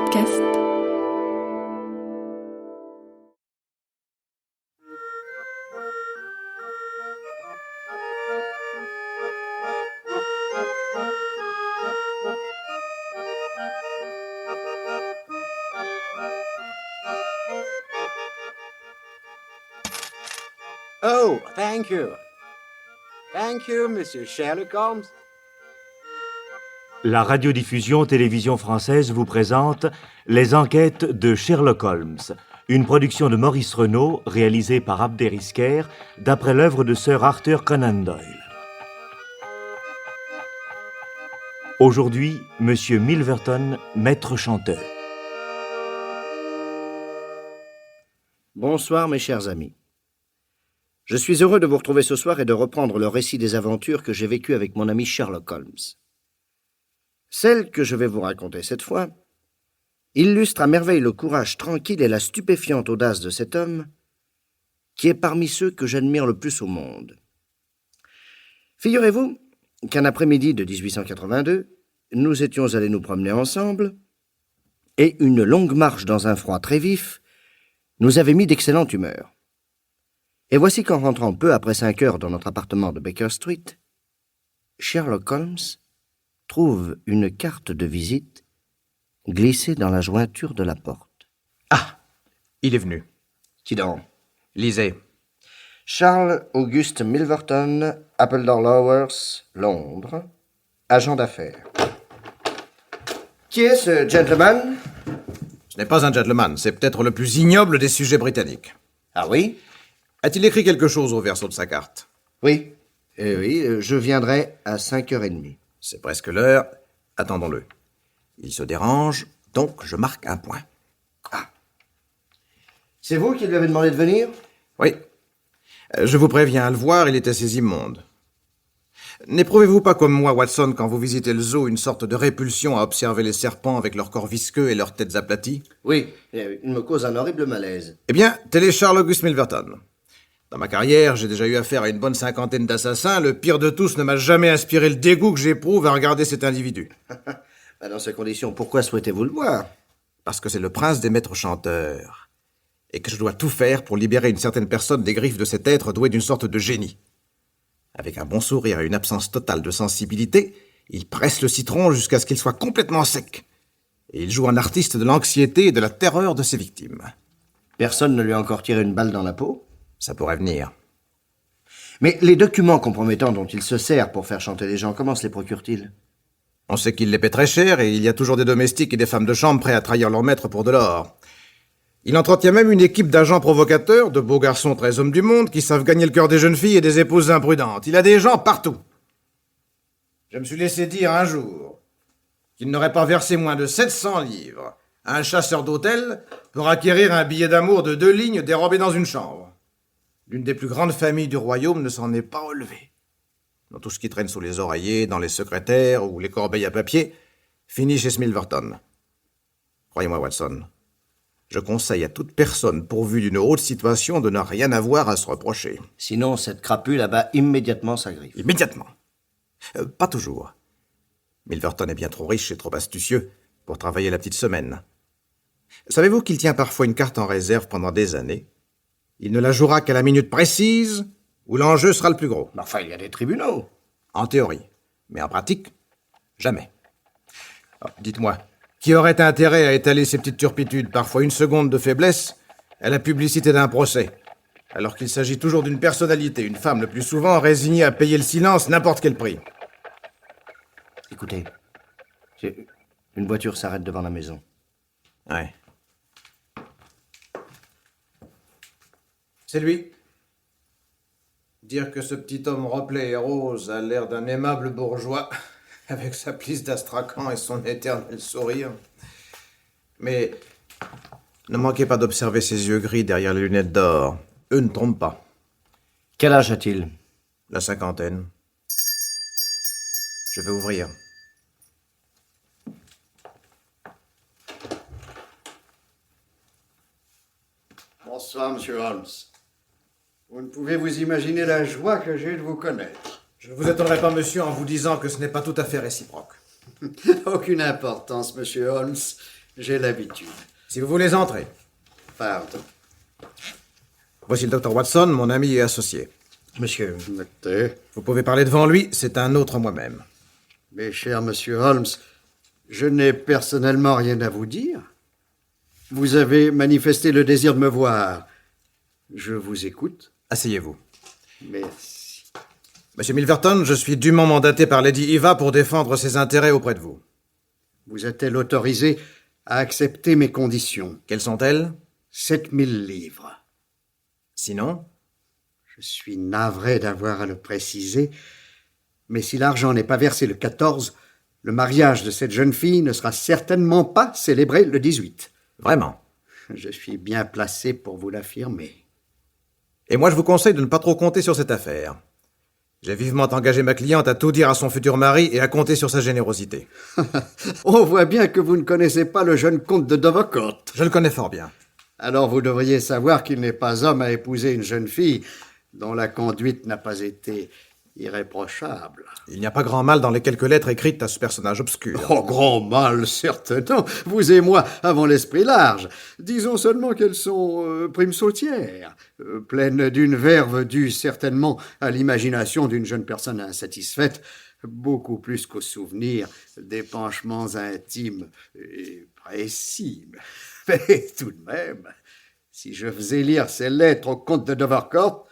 podcast. Oh, thank you. Thank you, Monsieur Sherlock Holmes. La radiodiffusion-télévision française vous présente Les enquêtes de Sherlock Holmes, une production de Maurice Renaud, réalisée par Abder Isker, d'après l'œuvre de Sir Arthur Conan Doyle. Aujourd'hui, Monsieur Milverton, maître chanteur. Bonsoir mes chers amis. Je suis heureux de vous retrouver ce soir et de reprendre le récit des aventures que j'ai vécues avec mon ami Sherlock Holmes. Celle que je vais vous raconter cette fois illustre à merveille le courage tranquille et la stupéfiante audace de cet homme qui est parmi ceux que j'admire le plus au monde. Figurez-vous qu'un après-midi de 1882, nous étions allés nous promener ensemble et une longue marche dans un froid très vif nous avait mis d'excellente humeur. Et voici qu'en rentrant peu après 5 heures dans notre appartement de Baker Street, Sherlock Holmes trouve une carte de visite glissée dans la jointure de la porte. Ah, il est venu. Qui donc? Lisez. Charles Auguste Milverton, Appledore Lowers, Londres, agent d'affaires. Qui est ce gentleman? Ce n'est pas un gentleman, c'est peut-être le plus ignoble des sujets britanniques. Ah oui? A-t-il écrit quelque chose au verso de sa carte? Oui. Oui, je viendrai à 5h30. C'est presque l'heure. Attendons-le. Il se dérange, donc je marque un point. Ah. C'est vous qui lui avez demandé de venir? Oui. Je vous préviens, à le voir, il est assez immonde. N'éprouvez-vous pas comme moi, Watson, quand vous visitez le zoo, une sorte de répulsion à observer les serpents avec leurs corps visqueux et leurs têtes aplaties? Oui, il me cause un horrible malaise. Eh bien, tel est Charles Auguste Milverton. Dans ma carrière, j'ai déjà eu affaire à une bonne cinquantaine d'assassins. Le pire de tous ne m'a jamais inspiré le dégoût que j'éprouve à regarder cet individu. Dans ces conditions, pourquoi souhaitez-vous le voir? Parce que c'est le prince des maîtres chanteurs. Et que je dois tout faire pour libérer une certaine personne des griffes de cet être doué d'une sorte de génie. Avec un bon sourire et une absence totale de sensibilité, il presse le citron jusqu'à ce qu'il soit complètement sec. Et il joue un artiste de l'anxiété et de la terreur de ses victimes. Personne ne lui a encore tiré une balle dans la peau? Ça pourrait venir. Mais les documents compromettants dont il se sert pour faire chanter les gens, comment se les procure-t-il? On sait qu'il les paie très cher et il y a toujours des domestiques et des femmes de chambre prêts à trahir leur maître pour de l'or. Il entretient même une équipe d'agents provocateurs, de beaux garçons très hommes du monde, qui savent gagner le cœur des jeunes filles et des épouses imprudentes. Il a des gens partout. Je me suis laissé dire un jour qu'il n'aurait pas versé moins de 700 livres à un chasseur d'hôtel pour acquérir un billet d'amour de 2 lignes dérobé dans une chambre. L'une des plus grandes familles du royaume ne s'en est pas relevée. Dans tout ce qui traîne sous les oreillers, dans les secrétaires ou les corbeilles à papier, finit chez Milverton. Croyez-moi, Watson, je conseille à toute personne pourvue d'une haute situation de ne rien avoir à se reprocher. Sinon, cette crapule abat immédiatement sa griffe. Immédiatement. Pas toujours. Milverton est bien trop riche et trop astucieux pour travailler la petite semaine. Savez-vous qu'il tient parfois une carte en réserve pendant des années? Il ne la jouera qu'à la minute précise où l'enjeu sera le plus gros. Enfin, il y a des tribunaux. En théorie. Mais en pratique, jamais. Alors, dites-moi, qui aurait intérêt à étaler ses petites turpitudes, parfois une seconde de faiblesse, à la publicité d'un procès, alors qu'il s'agit toujours d'une personnalité, une femme le plus souvent résignée à payer le silence n'importe quel prix? Écoutez, une voiture s'arrête devant la maison. Ouais. C'est lui. Dire que ce petit homme replet et rose a l'air d'un aimable bourgeois, avec sa plisse d'astracan et son éternel sourire. Mais ne manquez pas d'observer ses yeux gris derrière les lunettes d'or. Eux ne trompent pas. Quel âge a-t-il? La cinquantaine. Je vais ouvrir. Bonsoir, Monsieur Holmes. Vous ne pouvez vous imaginer la joie que j'ai de vous connaître. Je ne vous étonnerai pas, monsieur, en vous disant que ce n'est pas tout à fait réciproque. Aucune importance, Monsieur Holmes. J'ai l'habitude. Si vous voulez entrer. Pardon. Voici le docteur Watson, mon ami et associé. Monsieur, Docteur. Vous pouvez parler devant lui, c'est un autre moi-même. Mais cher monsieur Holmes, je n'ai personnellement rien à vous dire. Vous avez manifesté le désir de me voir. Je vous écoute. Asseyez-vous. Merci. Monsieur Milverton, je suis dûment mandaté par Lady Eva pour défendre ses intérêts auprès de vous. Vous êtes-elle autorisé à accepter mes conditions? Quelles sont-elles? 7000 livres. Sinon? Je suis navré d'avoir à le préciser, mais si l'argent n'est pas versé le 14, le mariage de cette jeune fille ne sera certainement pas célébré le 18. Vraiment? Je suis bien placé pour vous l'affirmer. Et moi, je vous conseille de ne pas trop compter sur cette affaire. J'ai vivement engagé ma cliente à tout dire à son futur mari et à compter sur sa générosité. On voit bien que vous ne connaissez pas le jeune comte de Dovercourt. Je le connais fort bien. Alors vous devriez savoir qu'il n'est pas homme à épouser une jeune fille dont la conduite n'a pas été irréprochable. Il n'y a pas grand mal dans les quelques lettres écrites à ce personnage obscur. Oh, grand mal, certainement. Vous et moi avons l'esprit large. Disons seulement qu'elles sont primes sautières, pleines d'une verve due certainement à l'imagination d'une jeune personne insatisfaite, beaucoup plus qu'au souvenir d'épanchements intimes et précis. Mais tout de même, si je faisais lire ces lettres au comte de Dovercourt,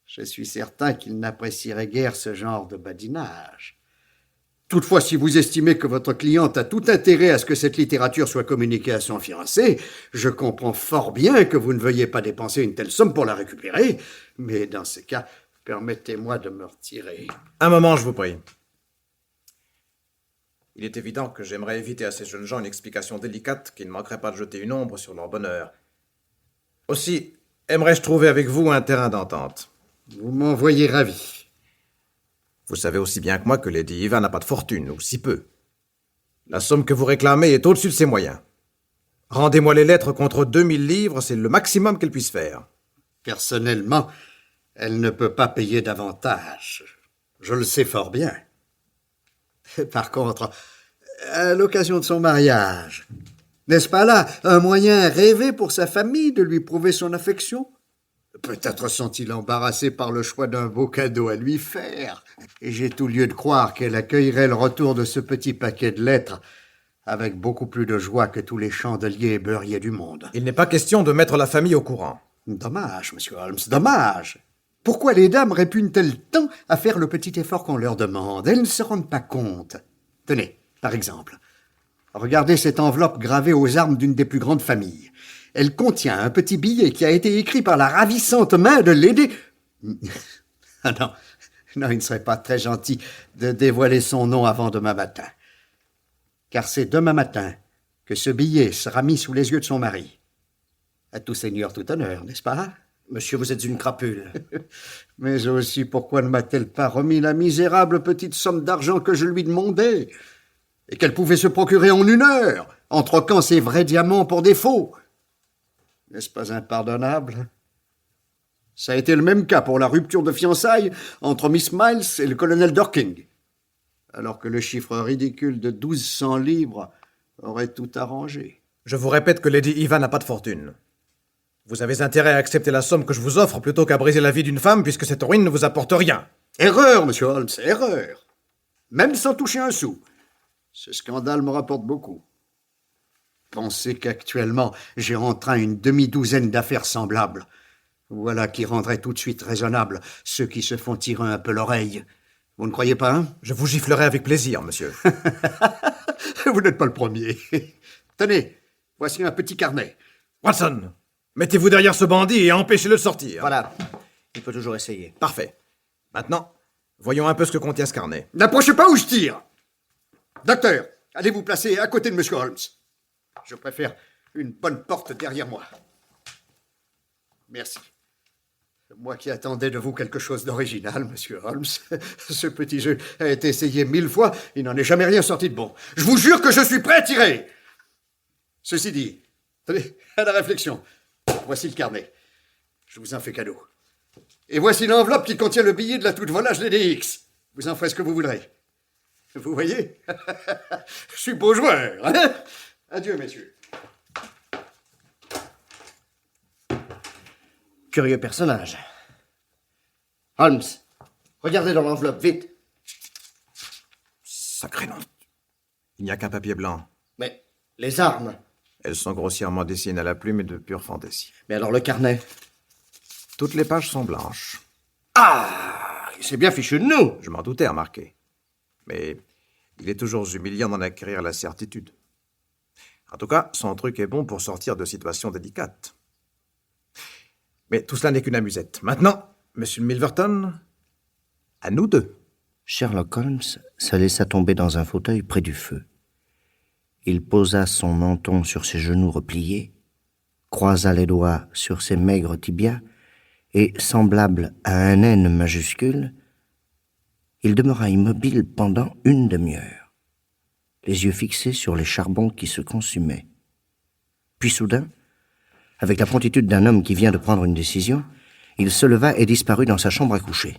je suis certain qu'il n'apprécierait guère ce genre de badinage. Toutefois, si vous estimez que votre cliente a tout intérêt à ce que cette littérature soit communiquée à son fiancé, je comprends fort bien que vous ne veuillez pas dépenser une telle somme pour la récupérer, mais dans ce cas, permettez-moi de me retirer. Un moment, je vous prie. Il est évident que j'aimerais éviter à ces jeunes gens une explication délicate qui ne manquerait pas de jeter une ombre sur leur bonheur. Aussi, aimerais-je trouver avec vous un terrain d'entente. Vous m'en voyez ravi. Vous savez aussi bien que moi que Lady Eva n'a pas de fortune, ou si peu. La somme que vous réclamez est au-dessus de ses moyens. Rendez-moi les lettres contre 2000 livres, c'est le maximum qu'elle puisse faire. Personnellement, elle ne peut pas payer davantage. Je le sais fort bien. Par contre, à l'occasion de son mariage, n'est-ce pas là un moyen rêvé pour sa famille de lui prouver son affection? Peut-être sont-ils embarrassés par le choix d'un beau cadeau à lui faire. Et j'ai tout lieu de croire qu'elle accueillerait le retour de ce petit paquet de lettres avec beaucoup plus de joie que tous les chandeliers et beurriers du monde. Il n'est pas question de mettre la famille au courant. Dommage, monsieur Holmes, dommage. Pourquoi les dames répugnent-elles tant à faire le petit effort qu'on leur demande? Elles ne se rendent pas compte. Tenez, par exemple, regardez cette enveloppe gravée aux armes d'une des plus grandes familles. Elle contient un petit billet qui a été écrit par la ravissante main de Lady... Ah non, non, il ne serait pas très gentil de dévoiler son nom avant demain matin. Car c'est demain matin que ce billet sera mis sous les yeux de son mari. À tout seigneur, tout honneur, n'est-ce pas? monsieur, vous êtes une crapule. Mais aussi, pourquoi ne m'a-t-elle pas remis la misérable petite somme d'argent que je lui demandais et qu'elle pouvait se procurer en 1 heure, en troquant ses vrais diamants pour des faux? N'est-ce pas impardonnable? Ça a été le même cas pour la rupture de fiançailles entre Miss Miles et le colonel Dorking, alors que le chiffre ridicule de 1200 livres aurait tout arrangé. Je vous répète que Lady Eva n'a pas de fortune. Vous avez intérêt à accepter la somme que je vous offre plutôt qu'à briser la vie d'une femme, puisque cette ruine ne vous apporte rien. Erreur, monsieur Holmes, erreur. Même sans toucher un sou. Ce scandale me rapporte beaucoup. Pensez qu'actuellement, j'ai en train une demi-douzaine d'affaires semblables. Voilà qui rendrait tout de suite raisonnable ceux qui se font tirer un peu l'oreille. Vous ne croyez pas, hein? Je vous giflerai avec plaisir, monsieur. Vous n'êtes pas le premier. Tenez, voici un petit carnet. Watson, mettez-vous derrière ce bandit et empêchez-le de sortir. Voilà, il peut toujours essayer. Parfait. Maintenant, voyons un peu ce que contient ce carnet. N'approchez pas ou je tire. Docteur, allez vous placer à côté de monsieur Holmes. Je préfère une bonne porte derrière moi. Merci. Moi qui attendais de vous quelque chose d'original, monsieur Holmes. Ce petit jeu a été essayé 1000 fois, il n'en est jamais rien sorti de bon. Je vous jure que je suis prêt à tirer. Ceci dit, tenez, à la réflexion. Voici le carnet. Je vous en fais cadeau. Et voici l'enveloppe qui contient le billet de la toute volage DDX. Vous en ferez ce que vous voudrez. Vous voyez? Je suis beau joueur, hein? Adieu, messieurs. Curieux personnage. Holmes, regardez dans l'enveloppe, vite. Sacré nom. Il n'y a qu'un papier blanc. Mais les armes. Elles sont grossièrement dessinées à la plume et de pure fantaisie. Mais alors le carnet? Toutes les pages sont blanches. Ah, c'est bien fichu de nous. Je m'en doutais, remarquez. Mais il est toujours humiliant d'en acquérir la certitude. En tout cas, son truc est bon pour sortir de situations délicates. Mais tout cela n'est qu'une amusette. Maintenant, Monsieur Milverton, à nous deux. Sherlock Holmes se laissa tomber dans un fauteuil près du feu. Il posa son menton sur ses genoux repliés, croisa les doigts sur ses maigres tibias, et, semblable à un N majuscule, il demeura immobile pendant une demi-heure, les yeux fixés sur les charbons qui se consumaient. Puis soudain, avec la promptitude d'un homme qui vient de prendre une décision, il se leva et disparut dans sa chambre à coucher.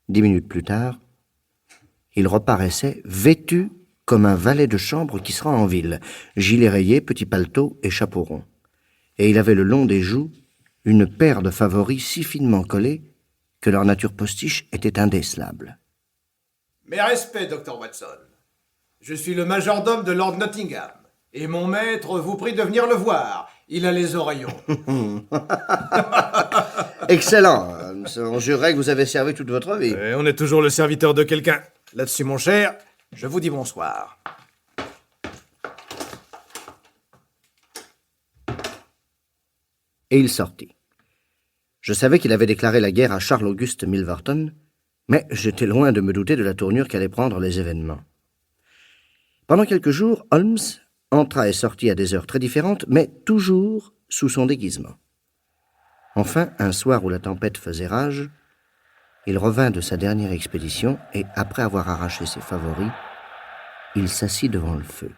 10 minutes plus tard, il reparaissait vêtu comme un valet de chambre qui sera en ville, gilet rayé, petit paletot et chapeau rond. Et il avait le long des joues une paire de favoris si finement collés que leur nature postiche était indécelable. Mes respects, Dr. Watson. Je suis le majordome de Lord Nottingham. Et mon maître vous prie de venir le voir. Il a les oreillons. Excellent. On jurerait que vous avez servi toute votre vie. Et on est toujours le serviteur de quelqu'un. Là-dessus, mon cher, je vous dis bonsoir. Et il sortit. Je savais qu'il avait déclaré la guerre à Charles-Auguste Milverton, mais j'étais loin de me douter de la tournure qu'allaient prendre les événements. Pendant quelques jours, Holmes entra et sortit à des heures très différentes, mais toujours sous son déguisement. Enfin, un soir où la tempête faisait rage, il revint de sa dernière expédition et, après avoir arraché ses favoris, il s'assit devant le feu.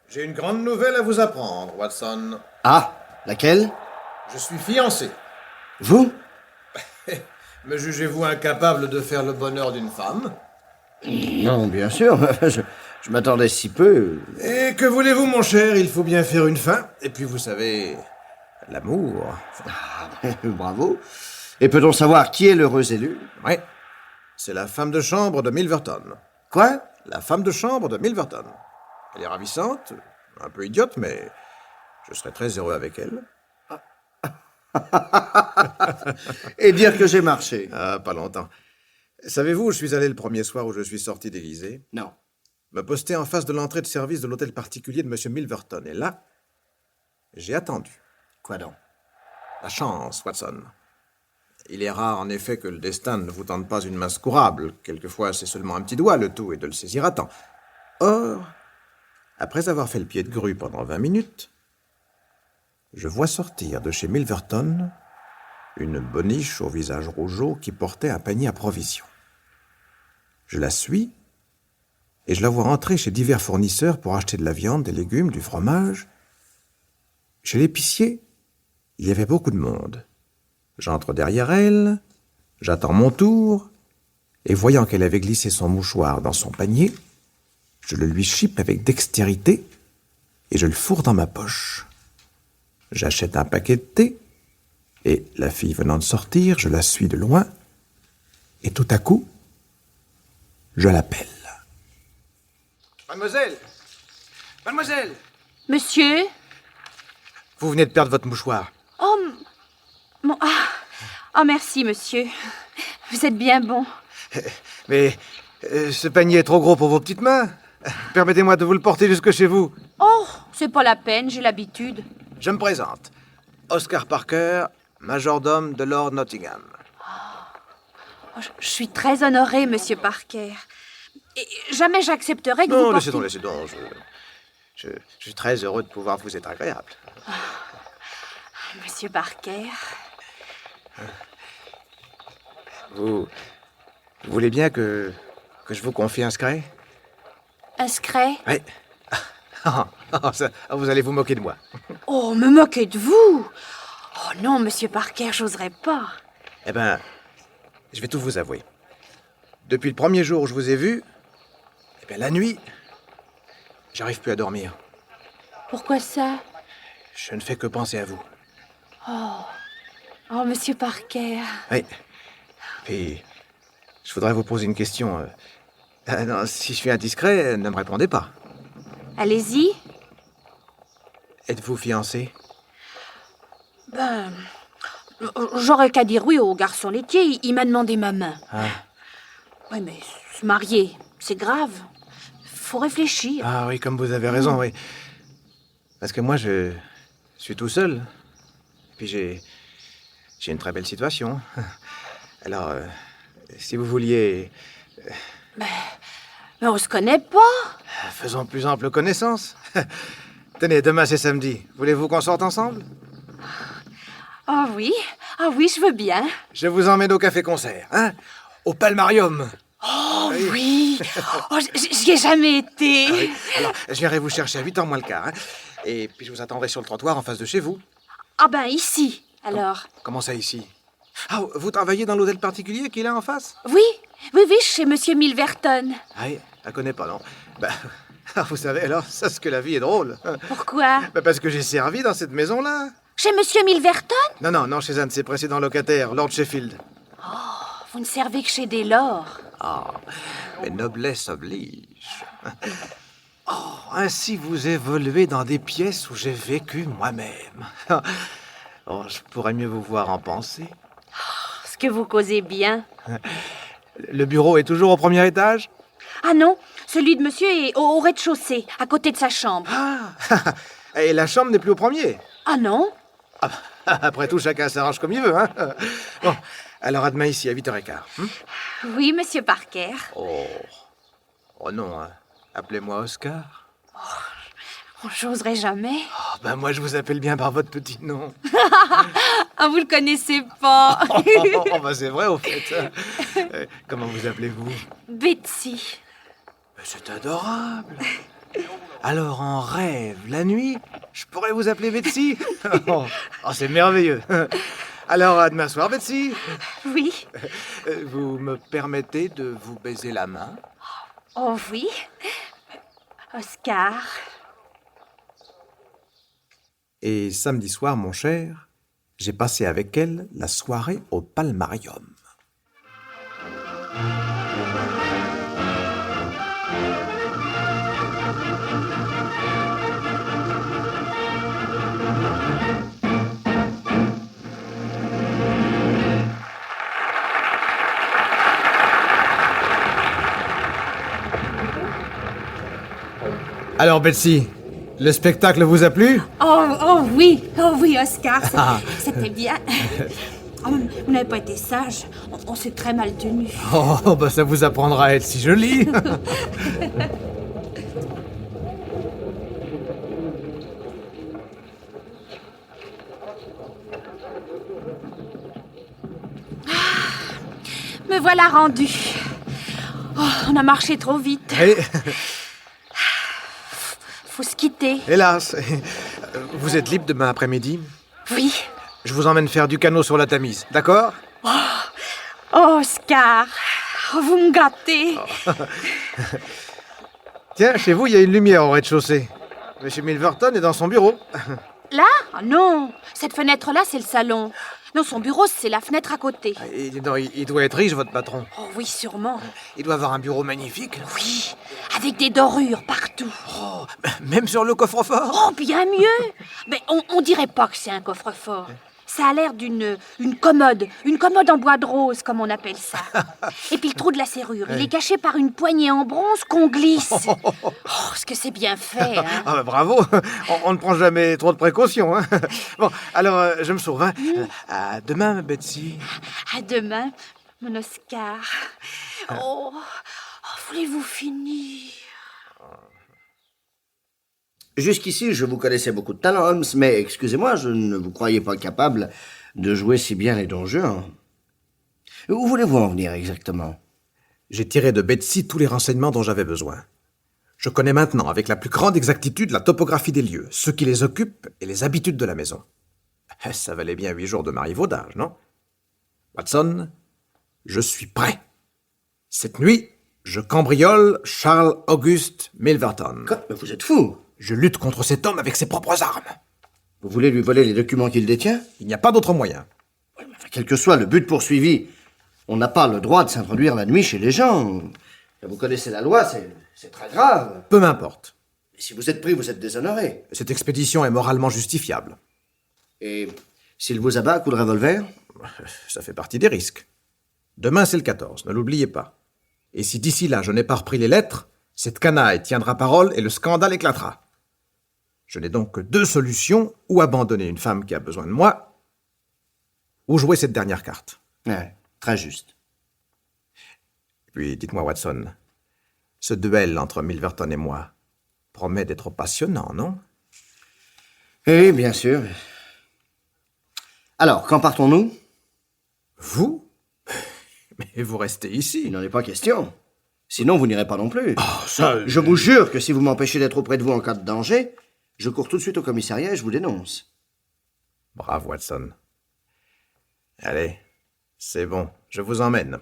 J'ai une grande nouvelle à vous apprendre, Watson. Ah, laquelle? Je suis fiancé. Vous? Me jugez-vous incapable de faire le bonheur d'une femme? Non, bien sûr. Je m'attendais si peu. Et que voulez-vous, mon cher? Il faut bien faire une fin. Et puis, vous savez, l'amour. Bravo. Et peut-on savoir qui est l'heureux élu? Oui, c'est la femme de chambre de Milverton. Quoi? La femme de chambre de Milverton. Elle est ravissante, un peu idiote, mais je serai très heureux avec elle. Et dire que j'ai marché. Ah, pas longtemps. Savez-vous où je suis allé le premier soir où je suis sorti déguisé? Non. Me poster en face de l'entrée de service de l'hôtel particulier de M. Milverton. Et là, j'ai attendu. Quoi donc? La chance, Watson. Il est rare, en effet, que le destin ne vous tende pas une main secourable. Quelquefois, c'est seulement un petit doigt, le tout est de le saisir à temps. Or, après avoir fait le pied de grue pendant 20 minutes, je vois sortir de chez Milverton une boniche au visage rougeau qui portait un panier à provisions. Je la suis et je la vois entrer chez divers fournisseurs pour acheter de la viande, des légumes, du fromage. Chez l'épicier, il y avait beaucoup de monde. J'entre derrière elle, j'attends mon tour, et voyant qu'elle avait glissé son mouchoir dans son panier, je le lui chipe avec dextérité et je le fourre dans ma poche. J'achète un paquet de thé, et la fille venant de sortir, je la suis de loin, et tout à coup, je l'appelle. Mademoiselle! Mademoiselle! Monsieur? Vous venez de perdre votre mouchoir. Oh, oh, merci, monsieur. Vous êtes bien bon. Mais ce panier est trop gros pour vos petites mains. Permettez-moi de vous le porter jusque chez vous. Oh, c'est pas la peine, j'ai l'habitude. Je me présente. Oscar Parker, majordome de Lord Nottingham. Oh, je suis très honorée, monsieur Parker. Et jamais j'accepterai que vous Non, portiez... laissez donc. Je suis très heureux de pouvoir vous être agréable. Monsieur Parker... Vous voulez bien que je vous confie un secret? Un secret? Oui. Vous allez vous moquer de moi. Oh, me moquer de vous? Oh non, monsieur Parker, j'oserais pas. Eh ben, je vais tout vous avouer. Depuis le premier jour où je vous ai vu, eh bien, la nuit, j'arrive plus à dormir. Pourquoi ça? Je ne fais que penser à vous. Oh, Monsieur Parker. Oui. Puis, je voudrais vous poser une question. Non, si je suis indiscret, ne me répondez pas. Allez-y. Êtes-vous fiancé? Ben, j'aurais qu'à dire oui au garçon laitier. Il m'a demandé ma main. Ah. Oui, mais se marier, c'est grave. Faut réfléchir. Ah oui, comme vous avez raison, oui. Parce que moi, je suis tout seul. Puis j'ai une très belle situation. Alors, si vous vouliez... Mais on se connaît pas. Faisons plus ample connaissance. Tenez, demain c'est samedi. Voulez-vous qu'on sorte ensemble? Ah oui, je veux bien. Je vous emmène au café-concert, hein? Au Palmarium. Oh oui. Oh, j'y ai jamais été. Ah oui. Alors, je viendrai vous chercher à 8h moins le quart, hein? Et puis je vous attendrai sur le trottoir en face de chez vous. Ah ben ici, alors. Comment ça, ici? Ah, vous travaillez dans l'hôtel particulier qu'il a en face? Oui, chez Monsieur Milverton. Ah oui, je la connais pas, non? Vous savez, alors, ça, c'est que la vie est drôle. Pourquoi? Parce que j'ai servi dans cette maison-là. Chez Monsieur Milverton? Non, chez un de ses précédents locataires, Lord Sheffield. Vous ne servez que chez des lords. Ah, mais noblesse oblige. Oh, ainsi vous évoluez dans des pièces où j'ai vécu moi-même. Oh, je pourrais mieux vous voir en pensée. Ce que vous causez bien. Le bureau est toujours au premier étage? Ah non, celui de monsieur est au rez-de-chaussée, à côté de sa chambre. Ah, et la chambre n'est plus au premier? Ah non? Après tout, chacun s'arrange comme il veut, hein? Bon, alors à demain ici, à 8h15. Oui, Monsieur Parker. Oh non, hein. Appelez-moi Oscar. J'oserais jamais. Moi, je vous appelle bien par votre petit nom. Ah, vous le connaissez pas. C'est vrai, au fait. Comment vous appelez-vous? Betsy. Mais c'est adorable. Alors, en rêve, la nuit, je pourrais vous appeler Betsy? C'est merveilleux. Alors, à demain soir, Betsy. Oui. Vous me permettez de vous baiser la main? Oh oui. Oscar. Et samedi soir, mon cher, j'ai passé avec elle la soirée au Palmarium. Alors, Betsy, le spectacle vous a plu? Oh oui, Oscar, c'était bien. Vous n'avez pas été sage. On s'est très mal tenu. Ça vous apprendra à être si jolie. Me voilà rendu. On a marché trop vite. Et, Faut se quitter. hélas, vous êtes libre demain après-midi? Oui. Je vous emmène faire du canot sur la Tamise, d'accord? Oscar, vous me gâtez. Tiens, chez vous, il y a une lumière au rez-de-chaussée. Monsieur Milverton est dans son bureau. Là? Ah non, cette fenêtre-là, c'est le salon. Non, son bureau, c'est la fenêtre à côté. Il doit être riche, votre patron. Oh oui, sûrement. Il doit avoir un bureau magnifique. Oui, avec des dorures partout. Oh, même sur le coffre-fort. Oh, bien mieux. Mais on dirait pas que c'est un coffre-fort. Ça a l'air d'une commode en bois de rose, comme on appelle ça. Et puis le trou de la serrure, il est caché par une poignée en bronze qu'on glisse. Oh, ce que c'est bien fait, hein. Bravo, on ne prend jamais trop de précautions. Hein. Bon, alors, je me sauve. Hein. À demain, Betsy. À demain, mon Oscar. Oh, voulez-vous finir? Jusqu'ici, je vous connaissais beaucoup de talent, Holmes, mais excusez-moi, je ne vous croyais pas capable de jouer si bien les Don Juan. Où voulez-vous en venir exactement? J'ai tiré de Betsy tous les renseignements dont j'avais besoin. Je connais maintenant avec la plus grande exactitude la topographie des lieux, ceux qui les occupent et les habitudes de la maison. Ça valait bien 8 jours de marivaudage, non? Watson, je suis prêt. Cette nuit, je cambriole Charles Auguste Milverton. Quoi? Mais vous êtes fou! Je lutte contre cet homme avec ses propres armes. Vous voulez lui voler les documents qu'il détient? Il n'y a pas d'autre moyen. Enfin, quel que soit le but poursuivi, on n'a pas le droit de s'introduire la nuit chez les gens. Vous connaissez la loi, c'est très grave. Peu m'importe. Et si vous êtes pris, vous êtes déshonoré. Cette expédition est moralement justifiable. Et s'il vous abat à coup de revolver? Ça fait partie des risques. Demain, c'est le 14, ne l'oubliez pas. Et si d'ici là, je n'ai pas repris les lettres, cette canaille tiendra parole et le scandale éclatera. Je n'ai donc que deux solutions, ou abandonner une femme qui a besoin de moi, ou jouer cette dernière carte. Ouais, très juste. Puis, dites-moi, Watson, ce duel entre Milverton et moi promet d'être passionnant, non? Oui, bien sûr. Alors, quand partons-nous? Vous? Mais vous restez Il ici. n'en est pas question. Sinon, vous n'irez pas non plus. Oh, ça... Je vous jure que si vous m'empêchez d'être auprès de vous en cas de danger, je cours tout de suite au commissariat et je vous dénonce. Brave, Watson. Allez, c'est bon, je vous emmène.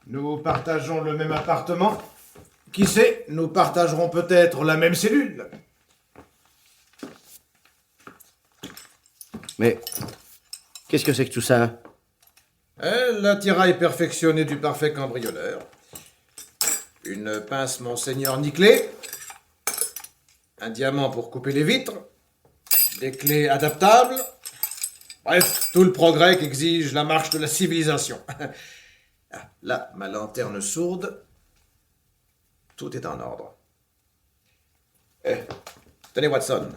Nous partageons le même appartement. Qui sait, nous partagerons peut-être la même cellule. Mais qu'est-ce que c'est que tout ça? L'attirail perfectionné du parfait cambrioleur. Une pince Monseigneur nickelée. Un diamant pour couper les vitres. Des clés adaptables. Bref, tout le progrès qu'exige la marche de la civilisation. Ah, là, ma lanterne sourde. Tout est en ordre. Tenez, Watson.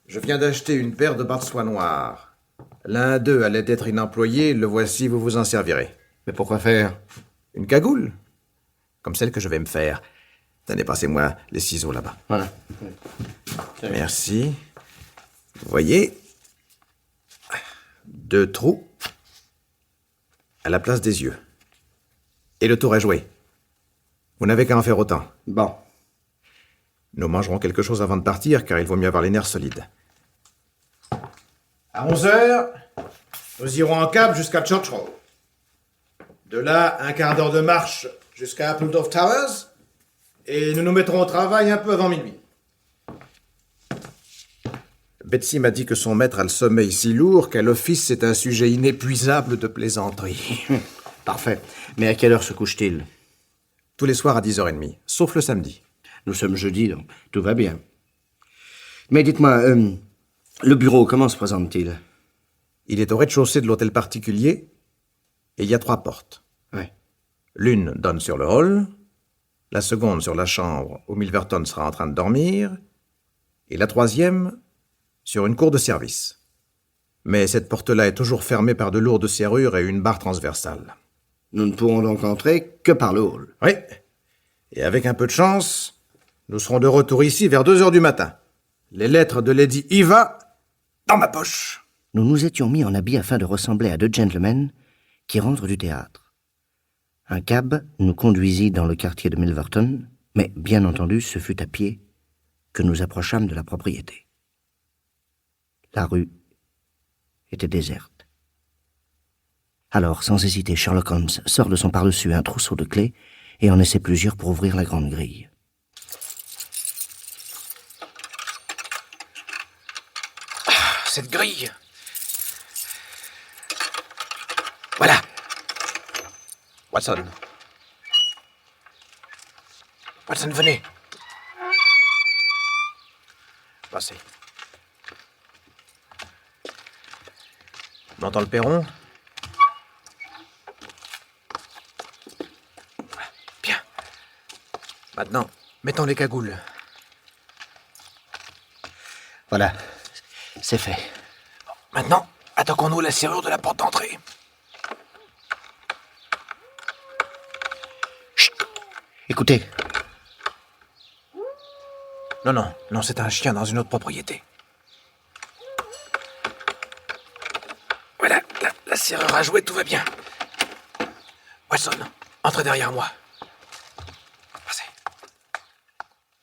Je viens d'acheter une paire de bas de soie noirs. L'un d'eux allait être inemployé, le voici, vous vous en servirez. Mais pourquoi faire? Une cagoule, comme celle que je vais me faire. Tenez, passez-moi les ciseaux là-bas. Voilà. Merci. Vous voyez, 2 trous à la place des yeux. Et le tour est joué. Vous n'avez qu'à en faire autant. Bon. Nous mangerons quelque chose avant de partir, car il vaut mieux avoir les nerfs solides. À 11h, nous irons en cab jusqu'à Church Row. De là, un quart d'heure de marche jusqu'à Appledore Towers, et nous nous mettrons au travail un peu avant minuit. Betsy m'a dit que son maître a le sommeil si lourd qu'à l'office, c'est un sujet inépuisable de plaisanterie. Parfait. Mais à quelle heure se couche-t-il? Tous les soirs à 10h30, sauf le samedi. Nous sommes jeudi, donc tout va bien. Mais dites-moi, le bureau, comment se présente-t-il? Il est au rez-de-chaussée de l'hôtel particulier, et il y a 3 portes. Oui. L'une donne sur le hall, la seconde sur la chambre où Milverton sera en train de dormir, et la troisième sur une cour de service. Mais cette porte-là est toujours fermée par de lourdes serrures et une barre transversale. Nous ne pourrons donc entrer que par le hall. Oui, et avec un peu de chance, nous serons de retour ici vers 2h du matin. Les lettres de Lady Eva dans ma poche. Nous nous étions mis en habit afin de ressembler à 2 gentlemen qui rentrent du théâtre. Un cab nous conduisit dans le quartier de Milverton, mais bien entendu, ce fut à pied que nous approchâmes de la propriété. La rue était déserte. Alors, sans hésiter, Sherlock Holmes sort de son par-dessus un trousseau de clés et en essaie plusieurs pour ouvrir la grande grille. Cette grille. Voilà. Watson. Watson, venez. Passez. On entend le perron? Bien. Maintenant, mettons les cagoules. Voilà, c'est fait. Maintenant, attaquons-nous la serrure de la porte d'entrée. Chut! Écoutez. Non, c'est un chien dans une autre propriété. Voilà, la serrure a joué, tout va bien. Watson, entrez derrière moi. Passez.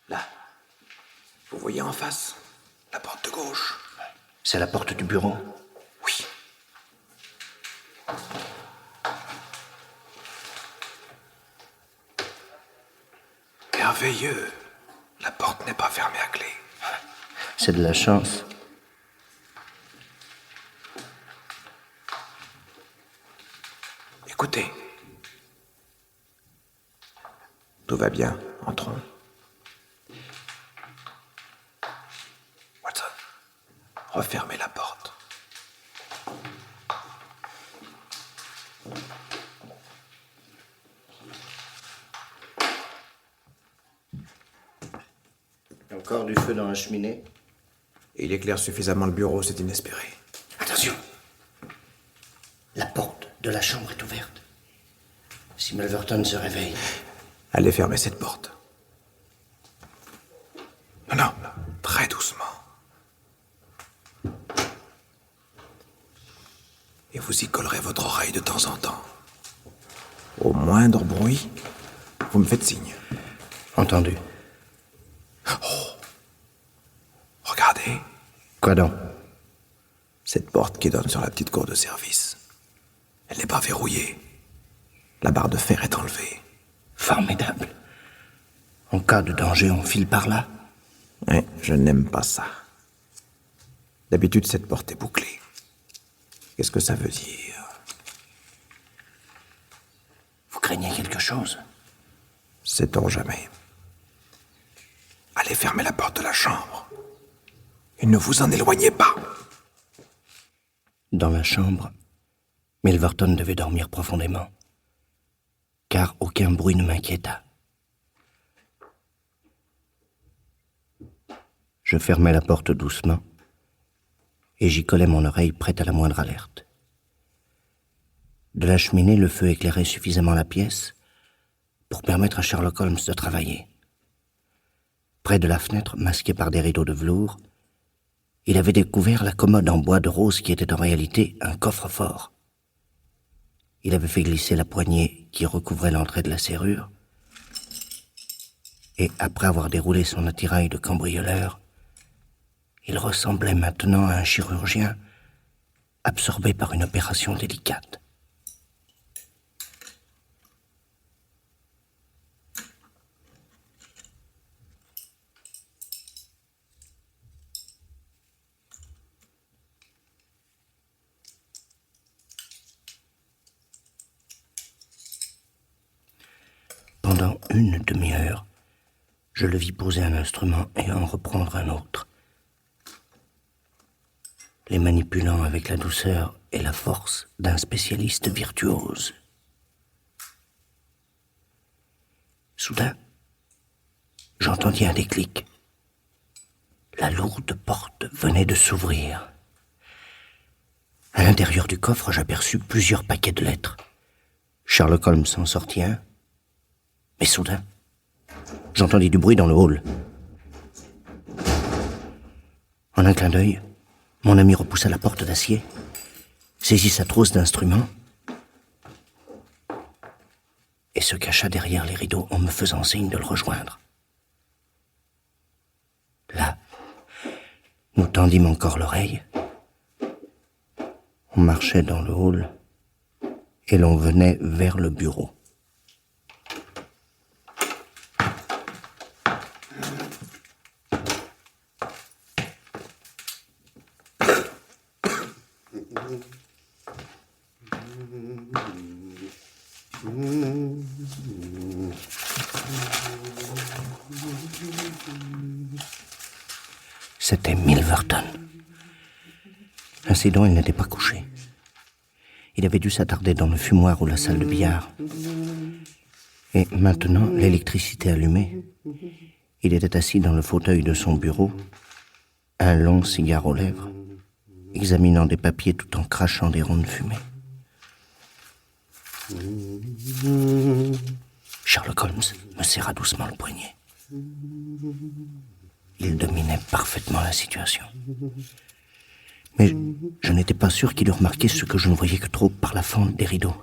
Là. Vous voyez en face la porte de gauche? C'est la porte du bureau. Oui. Merveilleux. La porte n'est pas fermée à clé. C'est de la chance. Écoutez. Tout va bien, entrons. Watson, refermez la porte. Il y a encore du feu dans la cheminée. Et il éclaire suffisamment le bureau, c'est inespéré. Attention. La porte de la chambre est ouverte. Si Milverton se réveille... Allez fermer cette porte. Non, non, très doucement. Et vous y collerez votre oreille de temps en temps. Au moindre bruit, vous me faites signe. Entendu. Regardez, Quoi donc? cette porte qui donne sur la petite cour de service. Elle n'est pas verrouillée. La barre de fer est enlevée. Formidable. En cas de danger, on file par là. Ouais, je n'aime pas ça. D'habitude, cette porte est bouclée. Qu'est-ce que ça veut dire? Vous craignez quelque chose? Sait-on jamais. Allez fermer la porte de la chambre. Et ne vous en éloignez pas. Dans la chambre, Milverton devait dormir profondément, car aucun bruit ne m'inquiéta. Je fermai la porte doucement, et j'y collai mon oreille prête à la moindre alerte. De la cheminée, le feu éclairait suffisamment la pièce pour permettre à Sherlock Holmes de travailler. Près de la fenêtre, masquée par des rideaux de velours, il avait découvert la commode en bois de rose qui était en réalité un coffre-fort. Il avait fait glisser la poignée qui recouvrait l'entrée de la serrure, et après avoir déroulé son attirail de cambrioleur, il ressemblait maintenant à un chirurgien absorbé par une opération délicate. Pendant une demi-heure, je le vis poser un instrument et en reprendre un autre, les manipulant avec la douceur et la force d'un spécialiste virtuose. Soudain, j'entendis un déclic. La lourde porte venait de s'ouvrir. À l'intérieur du coffre, j'aperçus plusieurs paquets de lettres. Sherlock Holmes en sortit un. Mais soudain, j'entendis du bruit dans le hall. En un clin d'œil, mon ami repoussa la porte d'acier, saisit sa trousse d'instruments et se cacha derrière les rideaux en me faisant signe de le rejoindre. Là, nous tendîmes encore l'oreille. On marchait dans le hall et l'on venait vers le bureau. C'était Milverton. Ainsi donc, il n'était pas couché. Il avait dû s'attarder dans le fumoir ou la salle de billard. Et maintenant, l'électricité allumée, il était assis dans le fauteuil de son bureau, un long cigare aux lèvres, examinant des papiers tout en crachant des ronds de fumée. Sherlock Holmes me serra doucement le poignet. Il dominait parfaitement la situation. Mais je n'étais pas sûr qu'il eût remarqué ce que je ne voyais que trop par la fente des rideaux.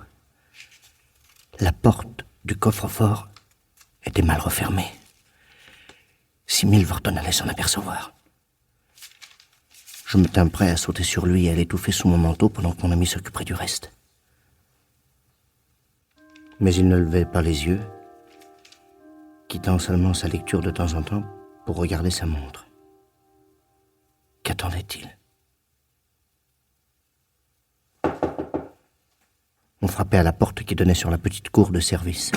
La porte du coffre-fort était mal refermée. Si Milverton allait s'en apercevoir. Je me tins prêt à sauter sur lui et à l'étouffer sous mon manteau pendant que mon ami s'occuperait du reste. Mais il ne levait pas les yeux, quittant seulement sa lecture de temps en temps pour regarder sa montre. Qu'attendait-il? On frappait à la porte qui donnait sur la petite cour de service.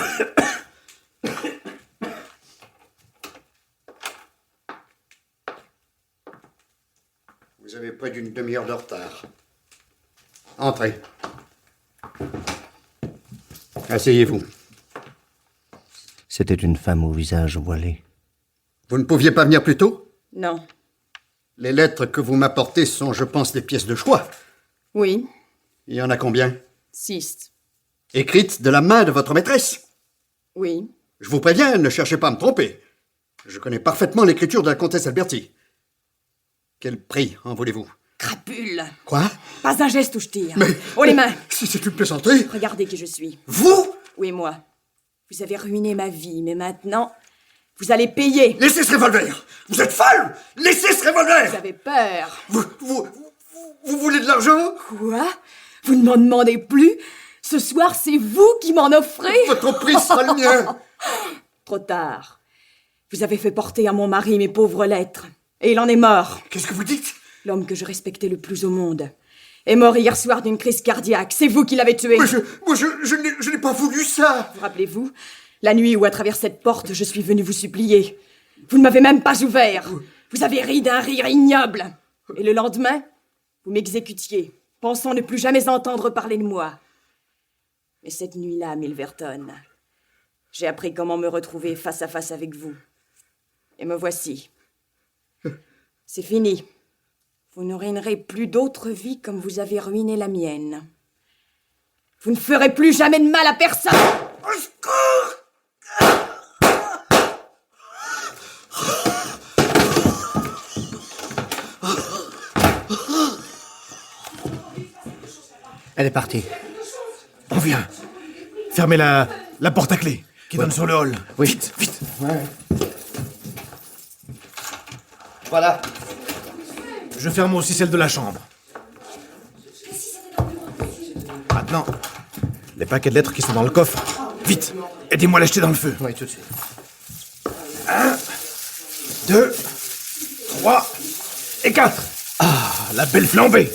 Vous avez près d'une demi-heure de retard. Entrez. Asseyez-vous. C'était une femme au visage voilé. Vous ne pouviez pas venir plus tôt? Non. Les lettres que vous m'apportez sont, je pense, des pièces de choix. Oui. Il y en a combien? 6. Écrites de la main de votre maîtresse. Oui. Je vous préviens, ne cherchez pas à me tromper. Je connais parfaitement l'écriture de la comtesse Alberti. Quel prix en voulez-vous? Crapule. Quoi? Pas un geste où je tire. Mais... Oh, les mains. Si c'est une plaisanterie... Regardez qui je suis. Vous? Oui, moi. Vous avez ruiné ma vie, mais maintenant, vous allez payer. Laissez ce revolver! Vous êtes folle! Laissez ce revolver! Vous avez peur. Vous voulez de l'argent? Quoi? Vous ne m'en demandez plus? Ce soir, c'est vous qui m'en offrez? Votre prix sera le mien! Trop tard. Vous avez fait porter à mon mari mes pauvres lettres. Et il en est mort. Qu'est-ce que vous dites? L'homme que je respectais le plus au monde est mort hier soir d'une crise cardiaque. C'est vous qui l'avez tué. Mais je n'ai pas voulu ça! Vous rappelez-vous? La nuit où, à travers cette porte, je suis venu vous supplier. Vous ne m'avez même pas ouvert. Vous avez ri d'un rire ignoble. Et le lendemain, vous m'exécutiez, pensant ne plus jamais entendre parler de moi. Mais cette nuit-là, Milverton, j'ai appris comment me retrouver face à face avec vous. Et me voici. C'est fini. Vous ne ruinerez plus d'autre vie comme vous avez ruiné la mienne. Vous ne ferez plus jamais de mal à personne. Au secours! Elle est partie. On vient. Fermez la porte à clé qui donne sur le hall. Oui. Vite, vite. Voilà. Je ferme aussi celle de la chambre. Maintenant, les paquets de lettres qui sont dans le coffre. Vite, aidez-moi à les jeter dans le feu. Oui, tout de suite. 1, 2, 3 et 4. Ah, la belle flambée.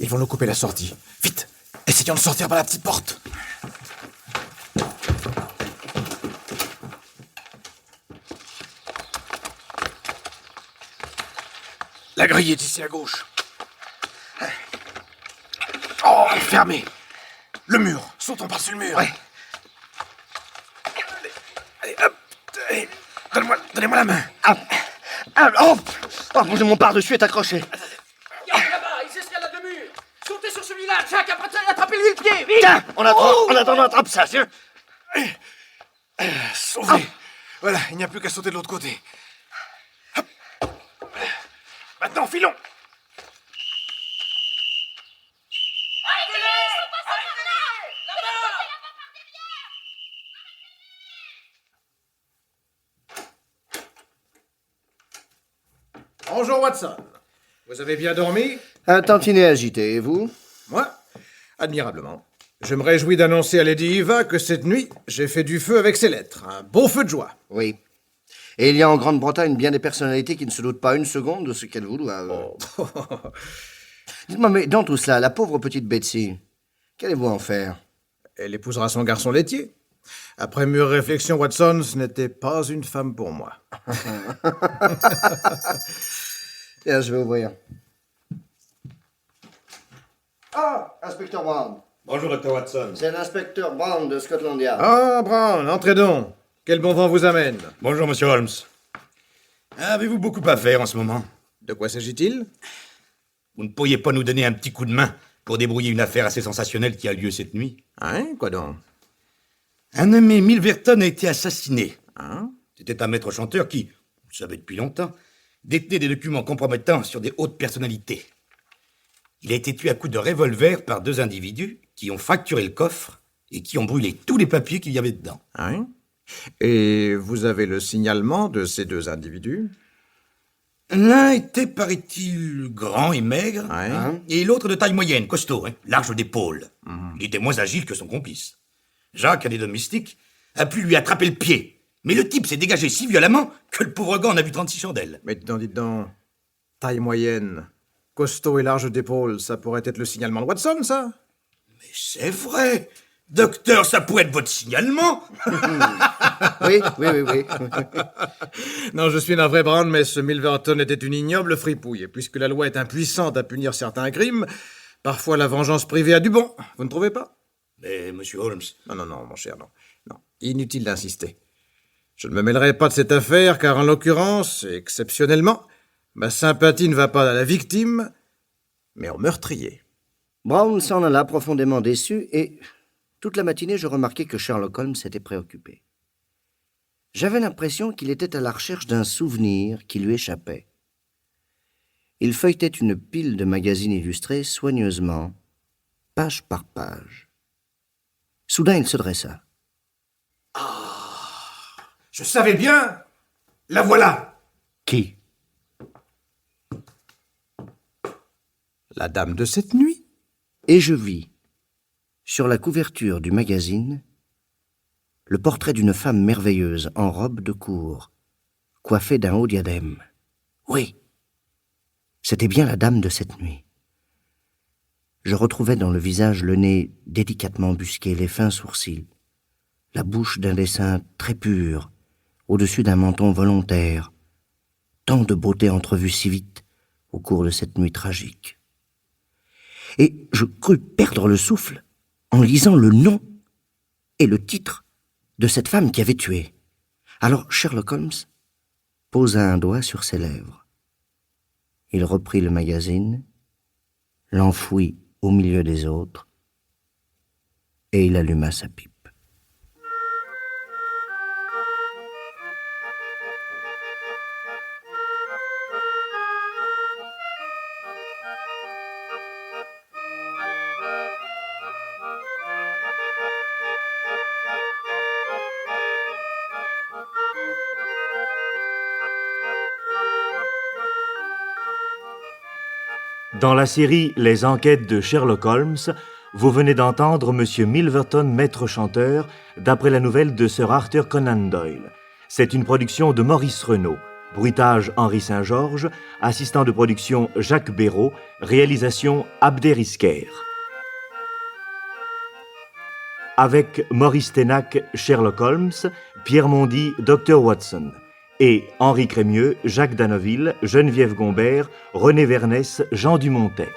Ils vont nous couper la sortie. Vite, essayons de sortir par la petite porte. La grille est ici à gauche. Oh, elle est fermée. Le mur, sautons par-dessus le mur. Ouais. Allez, hop. Allez, donnez-moi la main. Mon par-dessus est accroché. Là-bas, il s'escalade le mur. Sautez sur celui-là, Jack, attrapez-lui le pied, vite. Tiens, en attendant, attrape ça, tiens. Sauvé. Voilà, il n'y a plus qu'à sauter de l'autre côté. Hop. Maintenant, filons. Bonjour, Watson. Vous avez bien dormi? Un tantinet agité, et vous? Moi, admirablement. Je me réjouis d'annoncer à Lady Eva que cette nuit, j'ai fait du feu avec ses lettres. Un beau feu de joie. Oui. Et il y a en Grande-Bretagne bien des personnalités qui ne se doutent pas une seconde de ce qu'elles vous doivent. Oh. Dites-moi, mais dans tout cela, la pauvre petite Betsy, qu'allez-vous en faire? Elle épousera son garçon laitier. Après mûre réflexion, Watson, ce n'était pas une femme pour moi. Tiens, je vais ouvrir. Ah, inspecteur Brown. Bonjour, Dr. Watson. C'est l'inspecteur Brown de Scotland Yard. Ah, Brown, entrez donc. Quel bon vent vous amène? Bonjour, monsieur Holmes. Avez-vous beaucoup à faire en ce moment? De quoi s'agit-il? Vous ne pourriez pas nous donner un petit coup de main pour débrouiller une affaire assez sensationnelle qui a lieu cette nuit? Hein? Quoi donc? Un nommé Milverton a été assassiné. Hein? C'était un maître chanteur qui, vous le savez depuis longtemps, détenait des documents compromettants sur des hautes personnalités. Il a été tué à coups de revolver par deux individus qui ont fracturé le coffre et qui ont brûlé tous les papiers qu'il y avait dedans. Hein? Et vous avez le signalement de ces deux individus? L'un était, paraît-il, grand et maigre, Ouais. et l'autre de taille moyenne, costaud, large d'épaule. Il était moins agile que son complice. Jacques, un des domestiques, a pu lui attraper le pied. Mais le type s'est dégagé si violemment que le pauvre gars en a vu 36 chandelles. Mais dites donc, taille moyenne, costaud et large d'épaule, ça pourrait être le signalement de Watson, ça? Mais c'est vrai. Docteur, ça pourrait être votre signalement. Oui, oui, oui, oui. Non, je suis navré, Brown, mais ce Milverton était une ignoble fripouille. Et puisque la loi est impuissante à punir certains crimes, parfois la vengeance privée a du bon. Vous ne trouvez pas? Mais, monsieur Holmes... Non, mon cher, non. Non, inutile d'insister. Je ne me mêlerai pas de cette affaire, car en l'occurrence, et exceptionnellement, ma sympathie ne va pas à la victime, mais au meurtrier. Brown s'en alla profondément déçu et toute la matinée, je remarquai que Sherlock Holmes s'était préoccupé. J'avais l'impression qu'il était à la recherche d'un souvenir qui lui échappait. Il feuilletait une pile de magazines illustrés soigneusement, page par page. Soudain, il se dressa. Je savais bien. La voilà. Qui? La dame de cette nuit? Et je vis, sur la couverture du magazine, le portrait d'une femme merveilleuse en robe de cour, coiffée d'un haut diadème. Oui, c'était bien la dame de cette nuit. Je retrouvais dans le visage le nez délicatement busqué, les fins sourcils, la bouche d'un dessin très pur, au-dessus d'un menton volontaire, tant de beauté entrevue si vite au cours de cette nuit tragique. Et je crus perdre le souffle en lisant le nom et le titre de cette femme qui avait tué. Alors Sherlock Holmes posa un doigt sur ses lèvres. Il reprit le magazine, l'enfouit au milieu des autres, et il alluma sa pipe. Dans la série Les enquêtes de Sherlock Holmes, vous venez d'entendre Monsieur Milverton, maître chanteur, d'après la nouvelle de Sir Arthur Conan Doyle. C'est une production de Maurice Renaud. Bruitage Henri Saint-Georges, assistant de production Jacques Béraud, réalisation Abderrysquer. Avec Maurice Ténac, Sherlock Holmes, Pierre Mondy, Dr Watson. Et Henri Crémieux, Jacques Danoville, Geneviève Gombert, René Vernès, Jean Dumontet.